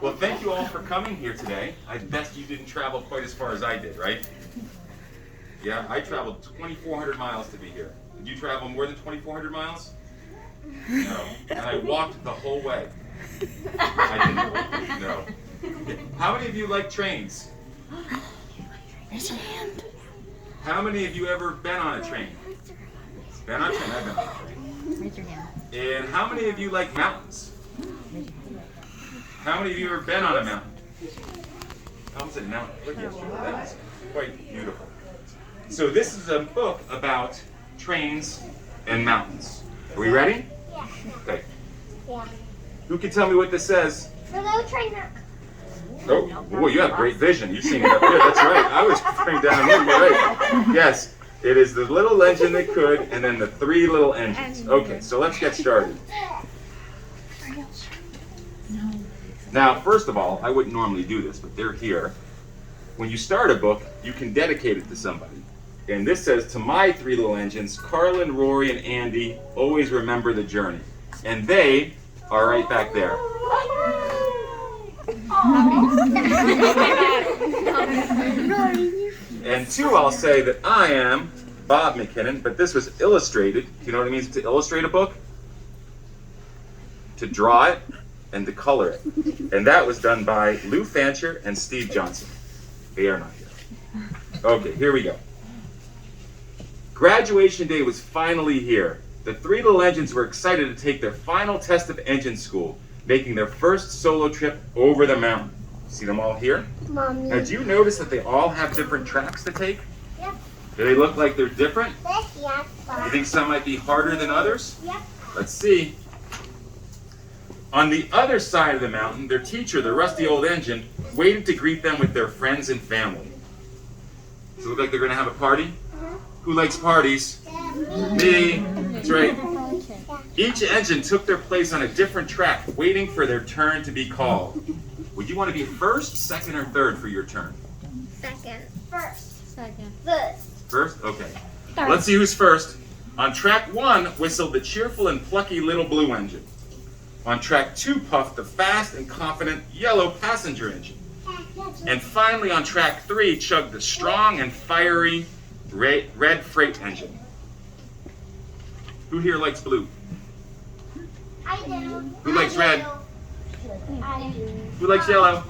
Well, thank you all for coming here today. I bet you didn't travel quite as far as I did, right? Yeah, I traveled 2,400 miles to be here. Did you travel more than 2,400 miles? No. And I walked the whole way. I didn't. No. Okay. How many of you like trains? Raise your hand. How many of you ever been on a train? Been on a train? I've been on a train. Raise your hand. And how many of you like mountains? How many of you ever been on a mountain? I almost said mountain. Look at you. That's quite beautiful. So this is a book about trains and mountains. Are we ready? Yeah. Okay. Yeah. Who can tell me what this says? Hello, trainer. Oh, boy, you have great vision. You've seen it up there. That's right. I was going down here. You're right. Yes, it is the little engine that could, and then the three little engines. Okay, so let's get started. Now, first of all, I wouldn't normally do this, but they're here. When you start a book, you can dedicate it to somebody. And this says, to my three little engines, Carlin, Rory, and Andy, always remember the journey. And they are right back there. And two, I'll say that I am Bob McKinnon, but this was illustrated. Do you know what it means to illustrate a book? To draw it and to color it. And that was done by Lou Fancher and Steve Johnson. They are not here. Okay, here we go. Graduation day was finally here. The three little engines were excited to take their final test of engine school, making their first solo trip over the mountain. See them all here? Mommy. Now, do you notice that they all have different tracks to take? Yep. Do they look like they're different? Yeah. You think some might be harder than others? Yep. Let's see. On the other side of the mountain, their teacher, the rusty old engine, waited to greet them with their friends and family. Does it look like they're going to have a party? Who likes parties? Me. That's right. Each engine took their place on a different track, waiting for their turn to be called. Would you want to be first, second, or third for your turn? Second. First. Second. First. First? Okay. Let's see who's first. On track 1 whistled the cheerful and plucky little blue engine. On track 2 puffed the fast and confident yellow passenger engine. And finally on track 3 chugged the strong and fiery red freight engine. Who here likes blue? I do. Who likes red? I do. Who likes yellow?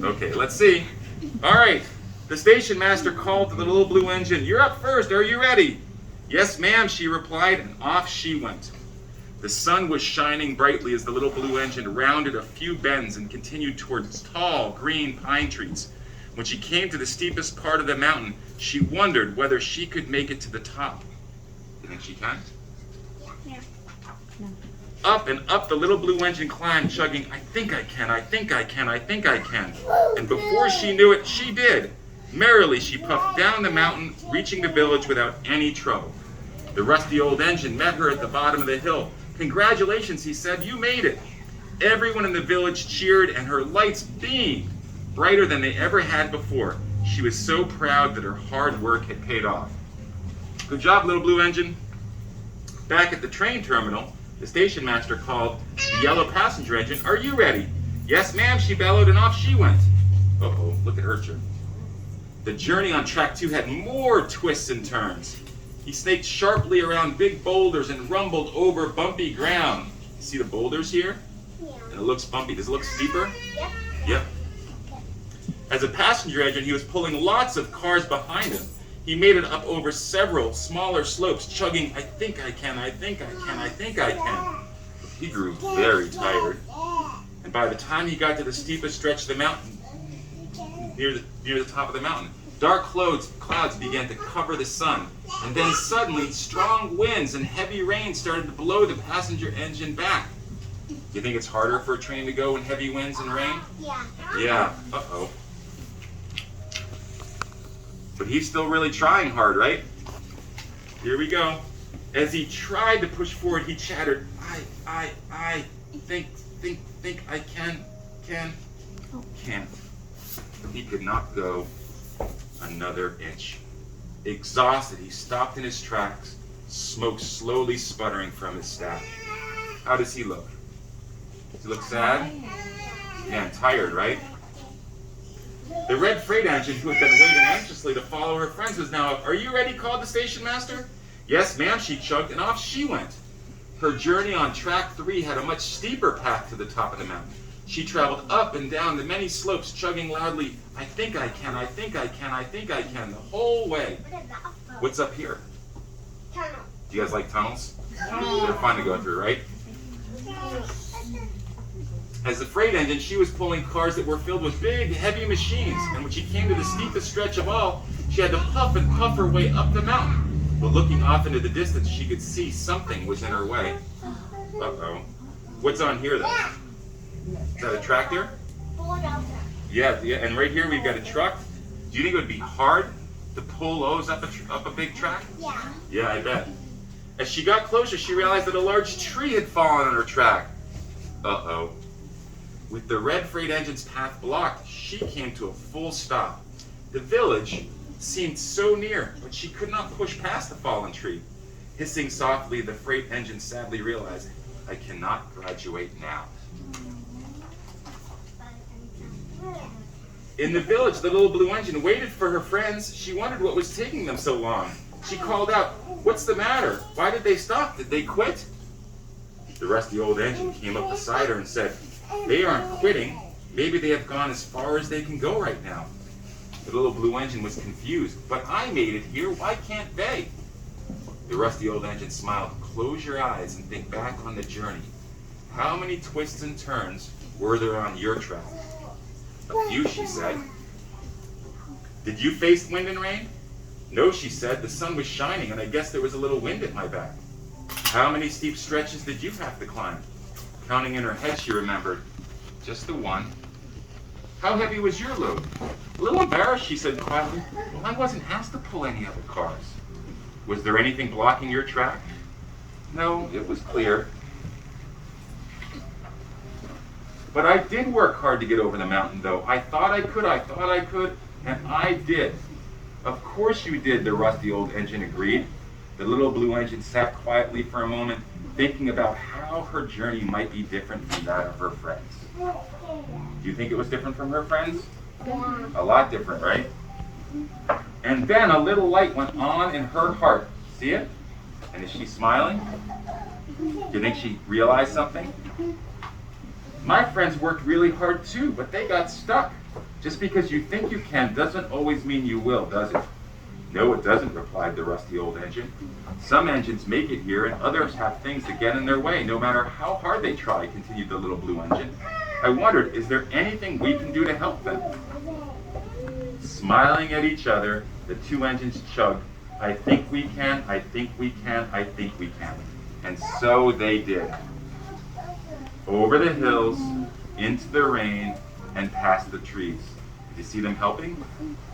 Okay, let's see. All right. The station master called to the little blue engine. You're up first. Are you ready? Yes, ma'am, she replied, and off she went. The sun was shining brightly as the little blue engine rounded a few bends and continued towards tall, green pine trees. When she came to the steepest part of the mountain, she wondered whether she could make it to the top. You think she can? Yeah. Up and up the little blue engine climbed, chugging, I think I can, I think I can, I think I can. And before she knew it, she did. Merrily, she puffed down the mountain, reaching the village without any trouble. The rusty old engine met her at the bottom of the hill. Congratulations, he said, you made it. Everyone in the village cheered, and her lights beamed, brighter than they ever had before. She was so proud that her hard work had paid off. Good job, little blue engine. Back at the train terminal, the station master called the yellow passenger engine. Are you ready? Yes, ma'am, she bellowed, and off she went. Uh-oh, look at her turn. The journey on track 2 had more twists and turns. He snaked sharply around big boulders and rumbled over bumpy ground. See the boulders here? Yeah. And it looks bumpy. Does it look steeper? Yep. Yep. As a passenger engine, he was pulling lots of cars behind him. He made it up over several smaller slopes, chugging, I think I can, I think I can, I think I can. He grew very tired. And by the time he got to the steepest stretch of the mountain, near the top of the mountain, dark clouds began to cover the sun. And then suddenly, strong winds and heavy rain started to blow the passenger engine back. Do you think it's harder for a train to go in heavy winds and rain? Yeah. Yeah. Uh-oh. But he's still really trying hard, right? Here we go. As he tried to push forward, he chattered, I think I can't. He could not go another inch. Exhausted, he stopped in his tracks, smoke slowly sputtering from his staff. How does he look? Does he look sad? Again, tired, right? The red freight engine, who had been waiting anxiously to follow her friends, was now up. "Are you ready?" called the station master. "Yes, ma'am," she chugged, and off she went. Her journey on track 3 had a much steeper path to the top of the mountain. She traveled up and down the many slopes, chugging loudly, "I think I can, I think I can, I think I can," the whole way. What's up here? Tunnel. Do you guys like tunnels? They're fun to go through, right? As the freight engine, she was pulling cars that were filled with big, heavy machines, and when she came to the steepest stretch of all, she had to puff and puff her way up the mountain. But looking off into the distance, she could see something was in her way. Uh-oh. What's on here, though? Is that a tractor? Yeah, and right here we've got a truck. Do you think it would be hard to pull those up a big track? Yeah. Yeah, I bet. As she got closer, she realized that a large tree had fallen on her track. Uh-oh. With the red freight engine's path blocked, she came to a full stop. The village seemed so near, but she could not push past the fallen tree. Hissing softly, the freight engine sadly realized, "I cannot graduate now." In the village, the little blue engine waited for her friends. She wondered what was taking them so long. She called out, "What's the matter? Why did they stop? Did they quit?" The rusty old engine came up beside her and said, "They aren't quitting. Maybe they have gone as far as they can go right now." The little blue engine was confused. "But I made it here. Why can't they?" The rusty old engine smiled. "Close your eyes and think back on the journey. How many twists and turns were there on your track?" "A few," she said. "Did you face wind and rain?" "No," she said. "The sun was shining and I guess there was a little wind at my back." "How many steep stretches did you have to climb?" Counting in her head, she remembered. "Just the one." "How heavy was your load?" A little embarrassed, she said quietly, "Well, I wasn't asked to pull any other cars." "Was there anything blocking your track?" "No, it was clear." "But I did work hard to get over the mountain, though. I thought I could, and I did." "Of course you did," the rusty old engine agreed. The little blue engine sat quietly for a moment, thinking about how her journey might be different from that of her friends. Do you think it was different from her friends? Yeah. A lot different, right? And then a little light went on in her heart. See it? And is she smiling? Do you think she realized something? "My friends worked really hard too, but they got stuck. Just because you think you can doesn't always mean you will, does it?" "No, it doesn't," replied the rusty old engine. "Some engines make it here and others have things that get in their way, no matter how hard they try," continued the little blue engine. "I wondered, is there anything we can do to help them?" Smiling at each other, the two engines chugged, "I think we can, I think we can, I think we can." And so they did. Over the hills, into the rain, and past the trees. Did you see them helping?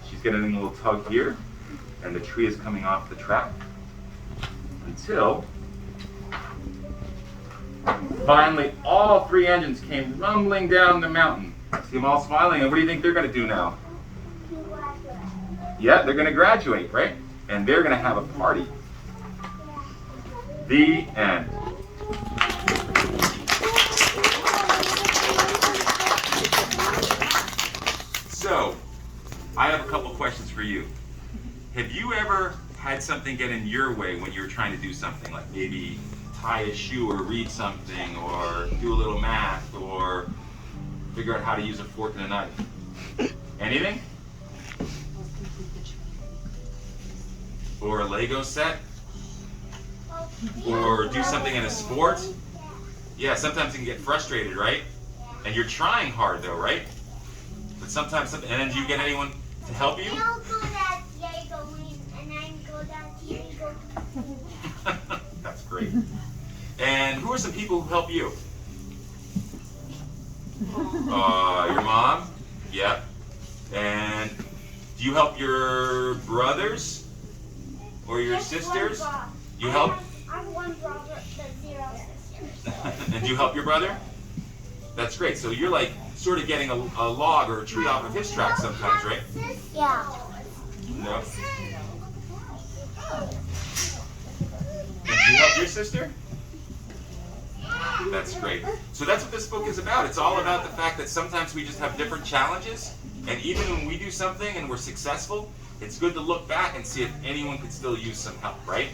She's getting a little tug here, and the tree is coming off the track. Until finally all three engines came rumbling down the mountain. See them all smiling, and what do you think they're going to do now? Yeah, they're going to graduate, right? And they're going to have a party. The end. So, I have a couple questions for you. Have you ever had something get in your way when you're trying to do something, like maybe tie a shoe or read something or do a little math or figure out how to use a fork and a knife? Anything? Or a Lego set? Or do something in a sport? Yeah, sometimes you can get frustrated, right? And you're trying hard though, right? But sometimes, and then do you get anyone to help you? That's great. And who are some people who help you? Your mom? Yep. And do you help your brothers? Or your sisters? You help? I have one brother, but 0 sisters. And do you help your brother? That's great. So you're like sort of getting a log or a tree off of his track sometimes, right? Yeah. No. And do you help your sister? That's great. So that's what this book is about. It's all about the fact that sometimes we just have different challenges, and even when we do something and we're successful, it's good to look back and see if anyone could still use some help, right?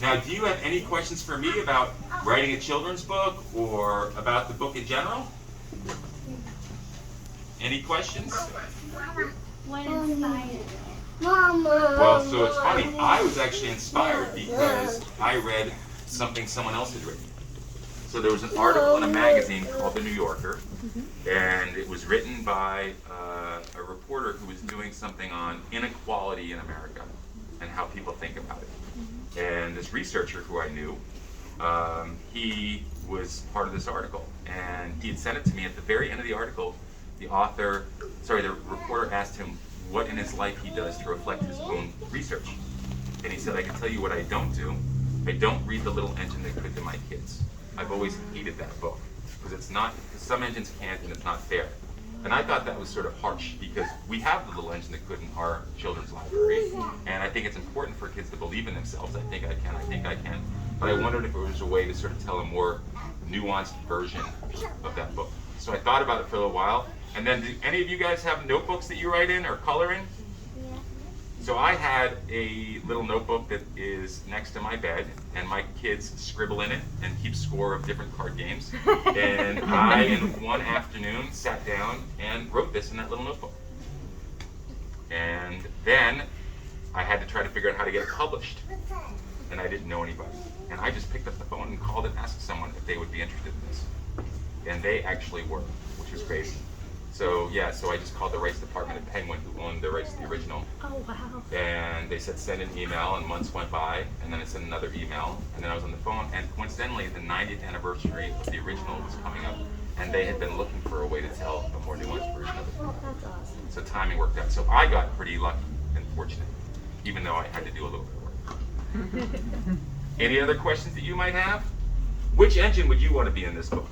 Now, do you have any questions for me about writing a children's book or about the book in general? Any questions? What inspired you? Well, so it's funny. I was actually inspired because I read something someone else had written. So there was an article in a magazine called The New Yorker, and it was written by a reporter who was doing something on inequality in America and how people think about it. And this researcher who I knew, he was part of this article, and he had sent it to me. At the very end of the article, the reporter asked him what in his life he does to reflect his own research. And he said, I can tell you what I don't do. I don't read The Little Engine That Could to my kids. I've always hated that book because some engines can't, and it's not fair. And I thought that was sort of harsh because we have The Little Engine That Could in our children's library, and I think it's important for kids to believe in themselves. I think I can. But I wondered if there was a way to sort of tell a more nuanced version of that book. So I thought about it for a little while. And then, do any of you guys have notebooks that you write in or color in? Yeah. So I had a little notebook that is next to my bed, and my kids scribble in it and keep score of different card games. And I, in one afternoon, sat down and wrote this in that little notebook. And then I had to try to figure out how to get it published. And I didn't know anybody. And I just picked up the phone and called and asked someone if they would be interested in this. And they actually were, which was crazy. So yeah, so I just called the rights department at Penguin, who owned the rights to the original. Oh, wow. And they said send an email, and months went by, and then I sent another email, and then I was on the phone, and coincidentally the 90th anniversary of the original was coming up, and they had been looking for a way to tell a more nuanced version of it. That's awesome. So timing worked out. So I got pretty lucky and fortunate, even though I had to do a little bit of work. Any other questions that you might have? Which engine would you want to be in this book?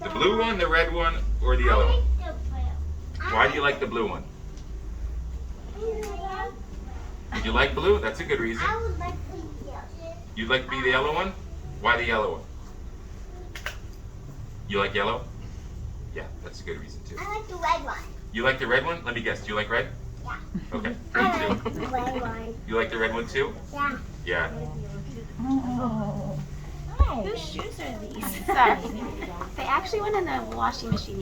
The blue one, the red one, or the yellow one? Why do you like the blue one? You like blue? That's a good reason. I would like the yellow. You'd like to be the yellow one? Why the yellow one? You like yellow? Yeah, that's a good reason too. I like the red one. You like the red one? Let me guess. Do you like red? Yeah. Okay. I Me like too. the red one. You like the red one too? Yeah. Yeah. Whose shoes are these? Sorry. They actually went in the washing machine